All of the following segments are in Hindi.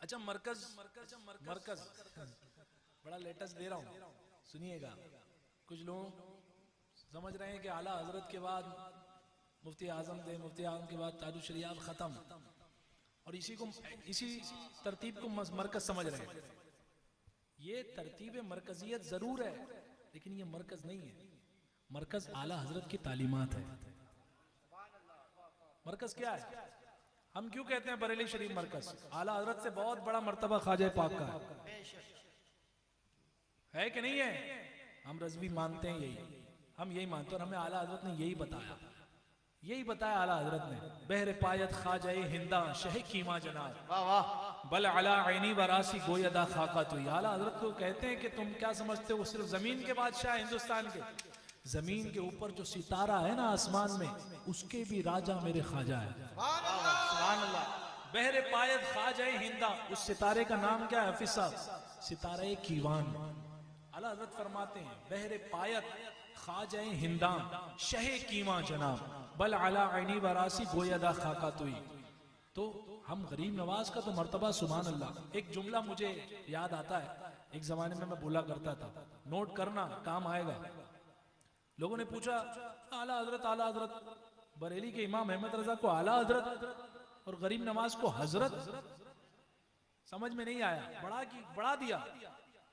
अच्छा मरकज मरकज बड़ा लेटेस्ट दे रहा हूँ, सुनिएगा। कुछ लोग समझ रहे हैं कि आला हजरत के बाद मुफ्ती आजम थे, मुफ्ती आजम के बाद ताजुल शरिया खत्म, और इसी तरतीब को मरकज समझ रहे हैं। ये तरतीब मरकजियत जरूर है, लेकिन ये मरकज नहीं है। मरकज आला हजरत की तालीमात है। मरकज क्या है? हम क्यों कहते हैं बरेली शरीफ मरकज? आला हजरत से बहुत बड़ा मर्तबा ख्वाजा पाक का है कि नहीं है? हम रज़वी मानते हैं, हम यही मानते हैं, और हमें आला हजरत ने यही बताया आला हजरत ने। बहर पायत ख्वाजा हिंदा शह कीमा जनाब बल अला ऐनी वरासी गोयदा खाका तुई। आला हजरत को कहते हैं कि तुम क्या समझते हो सिर्फ जमीन के बादशाह हिंदुस्तान के? जमीन के ऊपर जो सितारा है ना आसमान में, उसके भी राजा मेरे ख्वाजा है। सुभान अल्लाह। बहरे पायत ख्वाजा हिंदा, उस सितारे का नाम क्या है हाफिज साहब? सितारे कीवान। आला हज़रत फरमाते हैं बहरे पायत ख्वाजा हिंदा शह कीवा जनाब बल अला ऐनी वरासी गोयदा खाका तुई। तो हम गरीब नवाज का तो मर्तबा सुभान अल्लाह। एक जुमला मुझे याद आता है, एक जमाने में मैं बोला करता था, नोट करना काम आएगा। लोगों ने पूछा आला हजरत बरेली के इमाम अहमद रजा को आला हजरत और गरीब नवाज को हजरत समझ में नहीं आया, बढ़ा दिया।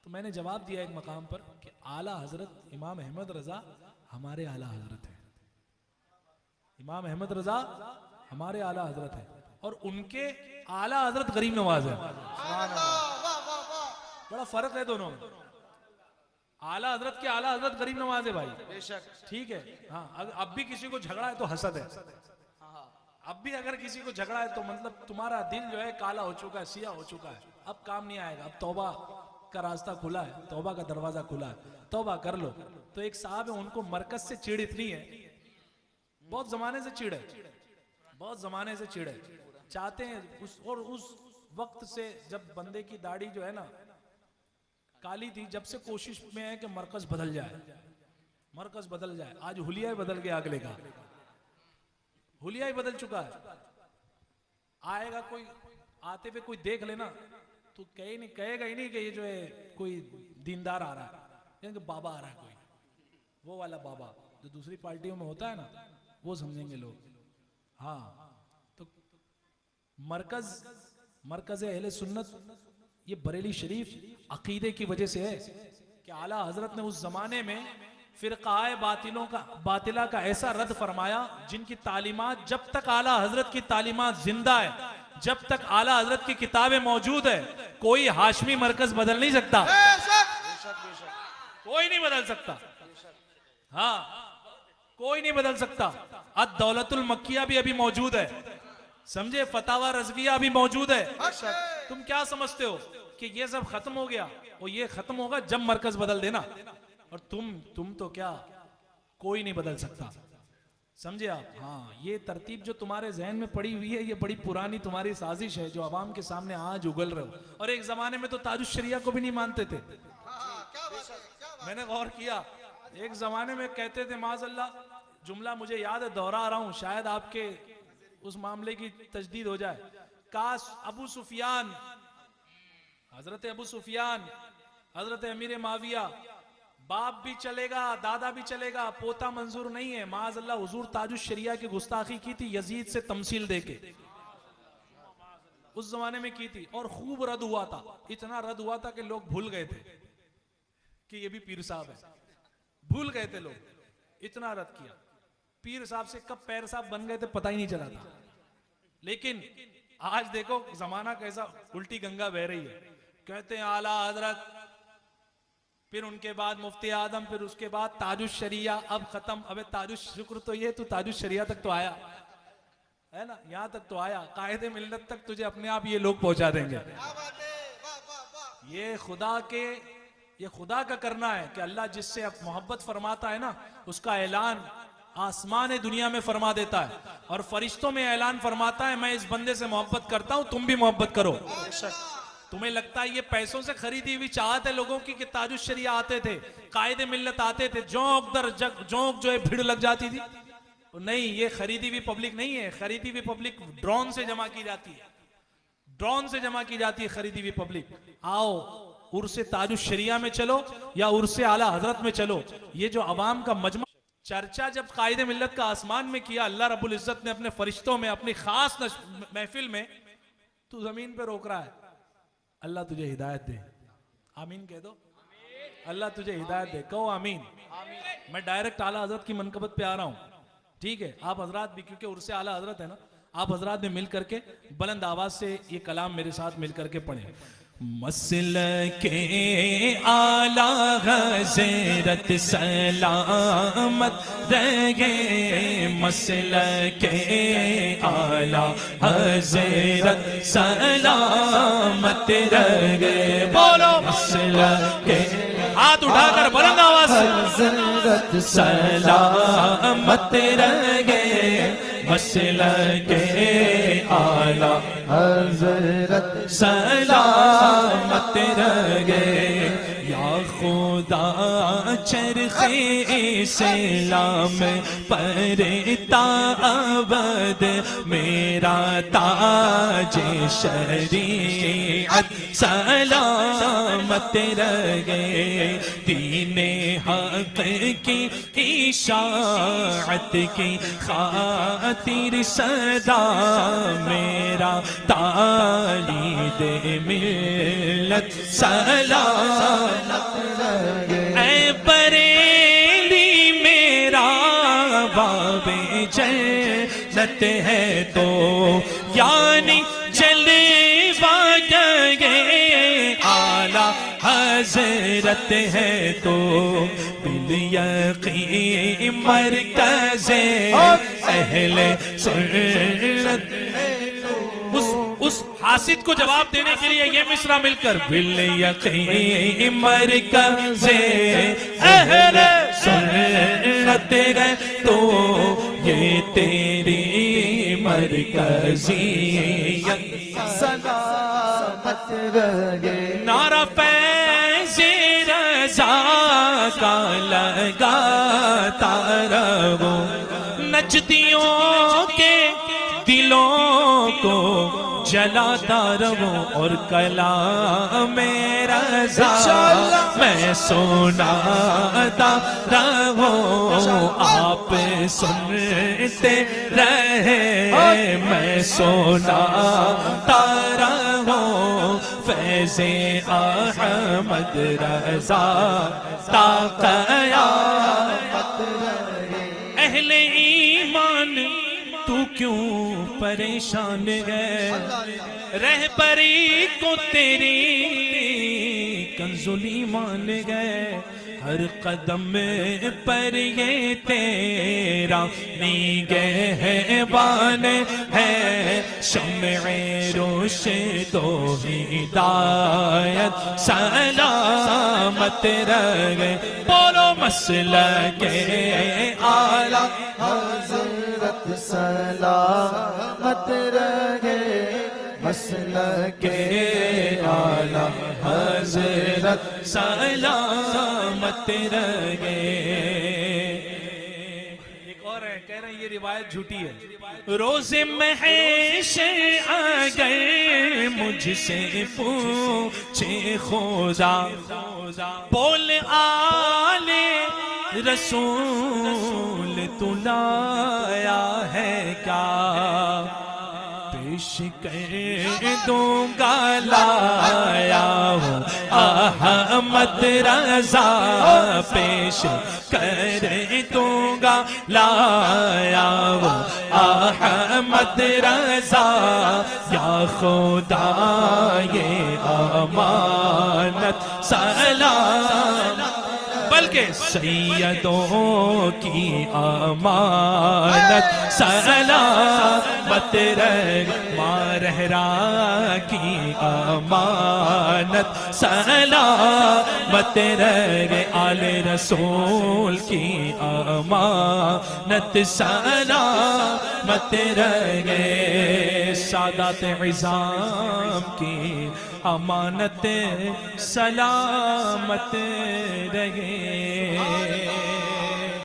तो मैंने जवाब दिया एक मकाम पर कि आला हजरत इमाम अहमद रजा हमारे आला हजरत है, इमाम अहमद रजा हमारे आला हजरत है, और उनके आला हजरत गरीब नवाज है। बड़ा फर्क है दोनों में। आला हजरत के आला हजरत गरीब नवाज है भाई, बेशक, ठीक है। हाँ, अब भी किसी को झगड़ा है तो हसद है। अब भी अगर किसी को झगड़ा है तो मतलब तुम्हारा दिल जो है काला हो चुका है, सिया हो चुका है, अब काम नहीं आएगा। अब तौबा का रास्ता खुला है, तौबा का दरवाजा खुला है, तौबा कर लो। तो एक साहब है, उनको मरकज से चिड़ इतनी है, बहुत जमाने से चिड़ है, बहुत जमाने से चिड़ है, चाहते हैं उस वक्त से जब बंदे की दाढ़ी जो है ना काली थी, जब से कोशिश में है कि मरकज बदल जाए, मरकज बदल जाए। आज हुलिया ही बदल गया, अगले का हुलिया ही बदल चुका है। आएगा कोई, आते पे कोई देख लेना तो कहेगा ही नहीं कि ये जो है कोई दीनदार आ रहा है, यानी कि बाबा आ रहा है कोई, वो वाला बाबा जो दूसरी पार्टियों में होता है ना, वो समझेंगे लोग। हाँ, तो मरकज अहले सुन्नत ये बरेली शरीफ अकीदे की वजह से है कि आला हजरत ने उस जमाने में फिरकाए बातिला का ऐसा रद्द फरमाया जिनकी तालीमात, जब तक आला हजरत की तालीमात जिंदा है, जब तक आला हजरत की किताबें मौजूद है, कोई हाशमी मरकज बदल नहीं सकता, कोई नहीं बदल सकता। हाँ, कोई नहीं बदल सकता। अद दौलतुल मक्किया भी अभी मौजूद है, समझे, फतावा रज़विया भी मौजूद है। तुम क्या समझते हो कि ये सब खत्म हो गया? और ये खत्म होगा जब मरकज बदल देना, और तुम तो क्या, कोई नहीं बदल सकता, समझे आप? हाँ, ये तरतीब जो तुम्हारे जहन में पड़ी हुई है, ये बड़ी पुरानी तुम्हारी साजिश है जो अवाम के सामने आज उगल रहे हो। और एक जमाने में तो ताजुल शरिया को भी नहीं मानते थे। मैंने गौर किया, एक जमाने में कहते थे माज़अल्लाह, जुमला मुझे याद है, दोहरा रहा हूं, शायद आपके उस मामले की तजदीद हो जाए। काश अबू सुफियान, हजरत अबू सुफियान, हजरत अमीर माविया, बाप भी चलेगा, दादा भी चलेगा, पोता मंजूर नहीं है। माज़अल्लाह हुजूर ताजुल शरिया की गुस्ताखी की थी यजीद से तमसील देके, उस जमाने में की थी, और खूब रद्द हुआ था, इतना रद्द हुआ था कि लोग भूल गए थे कि ये भी पीर साहब है, भूल गए थे लोग, इतना रद्द किया। पीर साहब से कब पैर साहब बन गए थे पता ही नहीं चला था। लेकिन आज देखो जमाना कैसा, उल्टी गंगा बह रही है। कहते हैं आला हजरत, फिर उनके बाद मुफ्ती आदम, फिर उसके बाद ताजुल शरिया, अब खत्म। अबे ताजुल शुक्र तो ये, तू ताजुल शरिया तक तो आया है ना, यहां तक तो आया, कायदे मिल्लत तक तुझे अपने आप ये लोग पहुंचा देंगे। ये खुदा का करना है कि अल्लाह जिससे अब मोहब्बत फरमाता है ना, उसका ऐलान आसमान दुनिया में फरमा देता है, और फरिश्तों में ऐलान फरमाता है मैं इस बंदे से मोहब्बत करता हूं, तुम भी मोहब्बत करो। तुम्हें लगता है ये पैसों से खरीदी हुई चाहत है लोगों की कि ताजुल शरिया आते थे, कायदे मिल्लत आते थे, जोंक दर जोंक जो है भीड़ लग जाती थी? नहीं, ये खरीदी हुई पब्लिक नहीं है, खरीदी हुई पब्लिक ड्रोन से जमा की जाती है। ड्रोन से जमा की जाती है खरीदी हुई पब्लिक। आओ उर्से ताजुश शरिया में चलो या उर्से आला हजरत में चलो। ये जो अवाम का मजमा, चर्चा जब कायदे मिल्लत का आसमान में किया अल्लाह रब्बुल इज्जत ने अपने फरिश्तों में अपनी खास महफिल में, तू जमीन पे रोक रहा है। अल्लाह तुझे हिदायत दे, आमीन कह दो। अल्लाह तुझे हिदायत दे, कहो आमीन। मैं डायरेक्ट आला हजरत की मनकबत पे आ रहा हूं, ठीक है। आप हजरात भी, क्योंकि उर्से आला हजरत है ना, आप हजरात ने मिल करके बुलंद आवाज से ये कलाम मेरे साथ मिल करके पढ़े। मसलके आला हज़रत सलामत रहे, मसलके आला हज़रत सलामत रहे। बोलो मसलके, हाथ उठाकर बुलंद आवाज से, हज़रत सलामत रहे, मसलके आला हज़रत सलामत रहे। या खुदा चरखे इस्लाम पर ताबद मेरा ताज शरीअत सलामत रहे। दीने हक की इशाअत की खातिर सदा मेरा तालीद मिल्लत सलामत रहे। ऐ बरेली मेरा बाबे जन्नत है तो यानी जलवा गए, आला हज़रत है तो बिल यकीन मरकज़े अहले सुन्नत। उस हासिद को जवाब देने के लिए ये मिसरा मिलकर, बिल यकीन मरकज़े अहले सुन्नत है तो ये तेरी मरकज़ियत सलामत रहे। नारा फैज़े रज़ा का लगाता रहो, नजदियों के दिलों को जलाता रहो और कलाम रज़ा मैं सुनाता रहो। आप सुनते रहे मैं सुनाता रहो, फैज़े अहमद रज़ा ता क़यामत रहे। अहले ईमान तू क्यों परेशान है, रहबरी को तेरी कंजुली मान गए। हर कदम पर ये तेरा निगहबान है, शम्ए रोशदो हिदायत सलामत रहे। बोलो मसलके आला हज़रत सलामत रहे, मसलके आला हज़रत सलामत रहे। एक और है, कह रहे हैं ये रिवायत झूठी है। रोज़े महशर अगर मुझसे पूछे खुदा, बोल आले रसूल तू लाया है क्या, पेश कर दूंगा लाया हूँ अहमद रज़ा, पेश कर दूंगा लाया हूँ अहमद रज़ा। या खुदा ये अमानत सलाम, बल्कि सैयदों की अमानत सलामत रहे, मारहरा की अमानत सलामत रहे, आले रसूल की अमानत सलामत रहे, सादात इज़ाम की अमानत सलामत रहे।